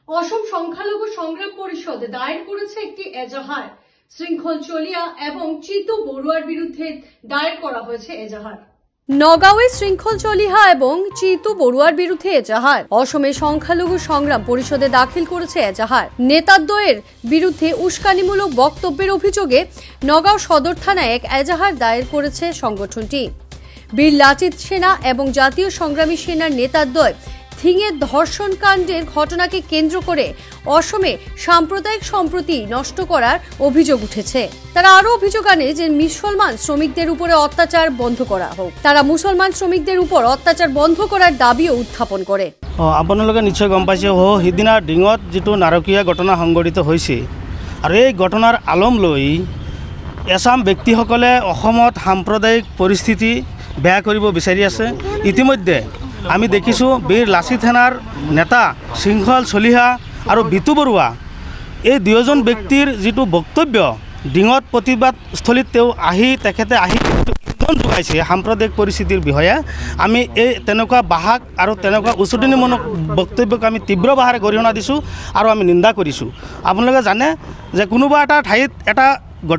অসম সংখ্যালঘু সংগ্রাম পরিষদ দায়ের করেছে একটি এজাহার। শৃঙ্খল চলিয়া এবং চিতু বড়ুয়ার বিরুদ্ধে দায়ের করা হয়েছে এজাহার। নগাঁওয়ে শৃঙ্খল চলিহা এবং চিতু বড়ুয়ার বিরুদ্ধে এজাহার। অসমে সংখ্যালঘু সংগ্রাম পরিষদে দাখিল করেছে এজাহার। নেতাদ্বয়ের বিরুদ্ধে উস্কানিমূলক বক্তব্যের অভিযোগে নগাঁও সদর থানায় এক এজাহার দায়ের করেছে সংগঠনটি। বীর লাচিত সেনা এবং জাতীয় সংগ্রামী সেনার নেতাদ্বয় থিঙে ধর্ষণ কাণ্ডের ঘটনাকে কেন্দ্র করে অসমে সাম্প্রদায়িক সম্প্রীতি নষ্ট করার অভিযোগ উঠেছে। তারা আরো অভিযোগ আনে যে মুসলমান শ্রমিকদের উপরে অত্যাচার বন্ধ করা হোক। তারা মুসলমান শ্রমিকদের উপর অত্যাচার বন্ধ করার দাবিও উত্থাপন করে। আপোনালোকে নিশ্চয় গম পাইছে সিদিনা ডিঙত যেটো নাৰকীয়া ঘটনা সংঘটিত হৈছে আৰু এই ঘটনাৰ আলম লৈ এছাম ব্যক্তিসকলে অসমত সাম্প্ৰদায়িক পৰিস্থিতি বেয়া কৰিব বিচাৰি আছে। ইতিমধ্যে আমি দেখিছোঁ বীৰ লাচিত সেনাৰ নেতা শৃংখল চলিহা আৰু বিতু বৰুৱা এই দুয়োজন ব্যক্তিৰ যিটো বক্তব্য ডিঙত প্ৰতিবাদস্থলীত তেওঁ তেখেতে আহি ইন্ধন যোগাইছে সাম্প্ৰদায়িক পৰিস্থিতিৰ বিষয়ে। আমি এই তেনেকুৱা বাহাক আৰু তেনেকুৱা উচতনিমূলক বক্তব্যক আমি তীব্ৰ ভাষাৰে গৰিহণা দিছোঁ আৰু আমি নিন্দা কৰিছোঁ। আপোনালোকে জানে যে কোনোবা এটা ঠাইত এটা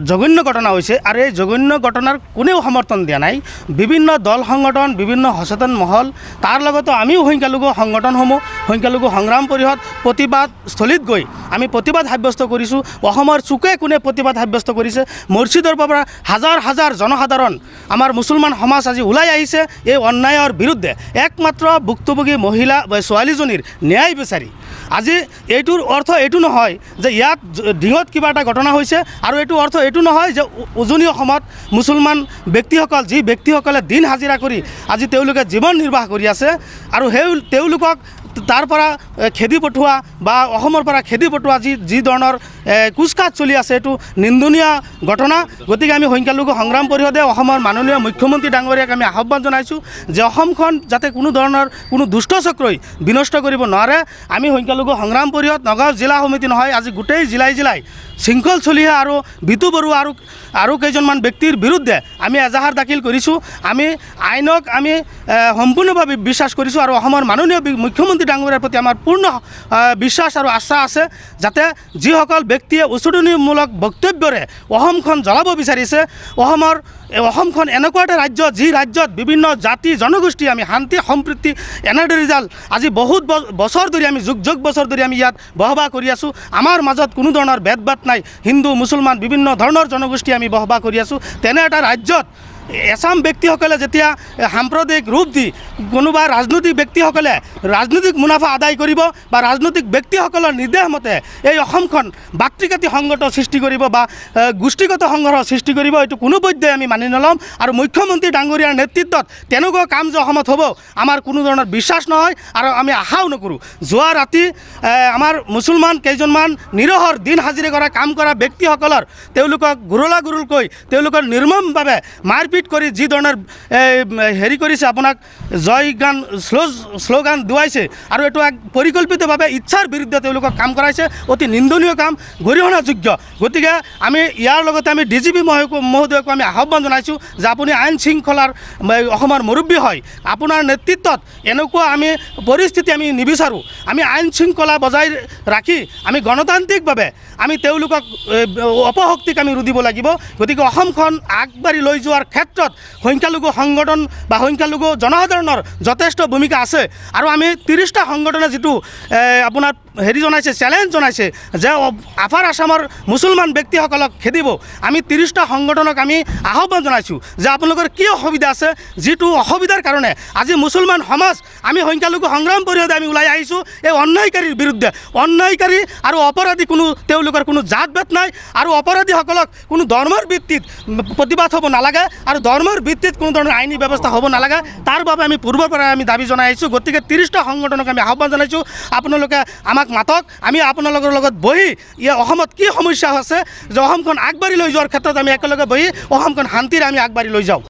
জঘন্য ঘটনা হৈছে আৰু এই জঘন্য ঘটনাৰ কোনেও সমৰ্থন দিয়া নাই। বিভিন্ন দল সংগঠন, বিভিন্ন সচেতন মহল, তাৰ লগতে আমিও সংখ্যালঘু সংগঠনসমূহ সংখ্যালঘু সংগ্ৰাম পৰিষদ প্ৰতিবাদস্থলীত গৈ আমি প্ৰতিবাদ সাব্যস্ত কৰিছোঁ। অসমৰ চুকে কোণে প্ৰতিবাদ সাব্যস্ত কৰিছে। মছজিদৰ পৰা হাজাৰ হাজাৰ জনসাধাৰণ আমাৰ মুছলমান সমাজ আজি ওলাই আহিছে এই অন্যায়ৰ বিৰুদ্ধে। একমাত্ৰ ভুক্তভোগী মহিলা বা ছোৱালীজনীৰ ন্যায় বিচাৰি। আজি এইটোৰ অৰ্থ এইটো নহয় যে ইয়াত ডিঙত কিবা এটা ঘটনা হৈছে আৰু এইটো অৰ্থ এইটো নহয় যে উজনি অসমত মুছলমান ব্যক্তিসকল যি ব্যক্তিসকলে দিন হাজিৰা কৰি আজি তেওঁলোকে জীৱন নিৰ্বাহ কৰি আছে আৰু তেওঁলোকক তাৰ পৰা খেদি পঠোৱা বা অসমৰ পৰা খেদি পঠোৱা যি ধৰণৰ কুচকাজ চলি আছে এইটো নিন্দনীয় ঘটনা। গতিকে আমি সংখ্যালঘু সংগ্ৰাম পৰিষদে অসমৰ মাননীয় মুখ্যমন্ত্ৰী ডাঙৰীয়াক আমি আহ্বান জনাইছোঁ যে অসমখন যাতে কোনো ধৰণৰ কোনো দুষ্ট চক্ৰই বিনষ্ট কৰিব নোৱাৰে। আমি সংখ্যালঘু সংগ্ৰাম পৰিষদ নগাঁও জিলা সমিতি নহয়, আজি গোটেই জিলাই শৃংখল চলিহা আৰু বিতু বৰুৱা আৰু কেইজনমান ব্যক্তিৰ বিৰুদ্ধে আমি এজাহাৰ দাখিল কৰিছোঁ। আমি আইনক আমি সম্পূৰ্ণভাৱে বিশ্বাস কৰিছোঁ আৰু অসমৰ মাননীয় মুখ্যমন্ত্ৰী ডাঙৰীয়াৰ প্ৰতি আমাৰ পূৰ্ণ বিশ্বাস আৰু আস্থা আছে যাতে যিসকল ব্যক্তিয়ে উচতনিমূলক বক্তব্যৰে অসমখন জ্বলাব বিচাৰিছে, অসমখন এনেকুৱা এটা ৰাজ্য যি ৰাজ্যত বিভিন্ন জাতি জনগোষ্ঠী আমি শান্তি সম্প্ৰীতি এনেদৰে ৰিজাল্ট আজি বহুত বছৰ ধৰি আমি যুগ বছৰ ধৰি আমি ইয়াত বসবাস কৰি আছোঁ। আমাৰ মাজত কোনো ধৰণৰ ভেদভাৱ নাই। হিন্দু মুছলমান বিভিন্ন ধৰণৰ জনগোষ্ঠী আমি বসবাস কৰি আছোঁ। তেনে এটা ৰাজ্যত এছাম ব্যক্তিসকলে যেতিয়া সাম্প্ৰদায়িক ৰূপ দি কোনোবা ৰাজনৈতিক ব্যক্তিসকলে ৰাজনৈতিক মুনাফা আদায় কৰিব বা ৰাজনৈতিক ব্যক্তিসকলৰ নিৰ্দেশ মতে এই অসমখন ভাতৃঘাতী সংঘাত সৃষ্টি কৰিব বা গোষ্ঠীগত সংঘৰ্ষ সৃষ্টি কৰিব, এইটো কোনোপধ্যেই আমি মানি নল'ম। আৰু মুখ্যমন্ত্ৰী ডাঙৰীয়াৰ নেতৃত্বত তেনেকুৱা কাম যে অসমত হ'ব আমাৰ কোনো ধৰণৰ বিশ্বাস নহয় আৰু আমি আশাও নকৰোঁ। যোৱা ৰাতি আমাৰ মুছলমান কেইজনমান নিৰহৰ দিন হাজিৰা কৰা কাম কৰা ব্যক্তিসকলৰ তেওঁলোকক গুৰুলকৈ তেওঁলোকৰ নিৰ্মমভাৱে মাৰপিট কৰি যি ধৰণৰ হেৰি কৰিছে, আপোনাক জয় গান শ্লোগান দুৱাইছে আৰু এইটো এক পৰিকল্পিতভাৱে ইচ্ছাৰ বিৰুদ্ধে তেওঁলোকক কাম কৰাইছে। অতি নিন্দনীয় কাম, গৰিহণাযোগ্য। গতিকে আমি ইয়াৰ লগতে আমি DGP মহোদয়কো আমি আহ্বান জনাইছোঁ যে আপুনি আইন শৃংখলাৰ অসমৰ মুৰব্বী হয়, আপোনাৰ নেতৃত্বত এনেকুৱা আমি পৰিস্থিতি আমি নিবিচাৰোঁ। আমি আইন শৃংখলা বজাই ৰাখি আমি গণতান্ত্ৰিকভাৱে আমি তেওঁলোকক অপশক্তিক আমি ৰুধিব লাগিব। গতিকে অসমখন আগবাঢ়ি লৈ যোৱাৰ ক্ষেত্ৰত সংখ্যালঘু সংগঠন বা সংখ্যালঘু জনসাধাৰণৰ যথেষ্ট ভূমিকা আছে। আৰু আমি 30টা সংগঠনে যিটো আপোনাৰ হেৰি জনাইছে, চেলেঞ্জ জনাইছে যে আপাৰ আসামৰ মুছলমান ব্যক্তিসকলক খেদিব, আমি 30টা সংগঠনক আমি আহ্বান জনাইছোঁ যে আপোনালোকৰ কি অসুবিধা আছে, যিটো অসুবিধাৰ কাৰণে আজি মুছলমান সমাজ আমি সংখ্যালঘু সংগ্ৰাম পৰিষদে আমি ওলাই আহিছোঁ এই অন্যায়কাৰীৰ বিৰুদ্ধে। অন্যায়কাৰী আৰু অপৰাধী তেওঁলোকৰ কোনো জাত ভেদ নাই আৰু অপৰাধীসকলক কোনো ধৰ্মৰ ভিত্তিত প্ৰতিবাদ হ'ব নালাগে আৰু ধৰ্মৰ ভিত্তিত কোনো ধৰণৰ আইনী ব্যৱস্থা হ'ব নালাগে, তাৰ বাবে আমি পূৰ্বৰ পৰাই আমি দাবী জনাই আহিছোঁ। গতিকে 30টা সংগঠনক আমি আহ্বান জনাইছোঁ আপোনালোকে আমাক মাতক, আমি আপোনালোকৰ লগত বহি অসমত কি সমস্যা আছে যে অসমখন আগবাঢ়ি লৈ যোৱাৰ ক্ষেত্ৰত আমি একেলগে বহি অসমখন শান্তিৰে আমি আগবাঢ়ি লৈ যাওঁ।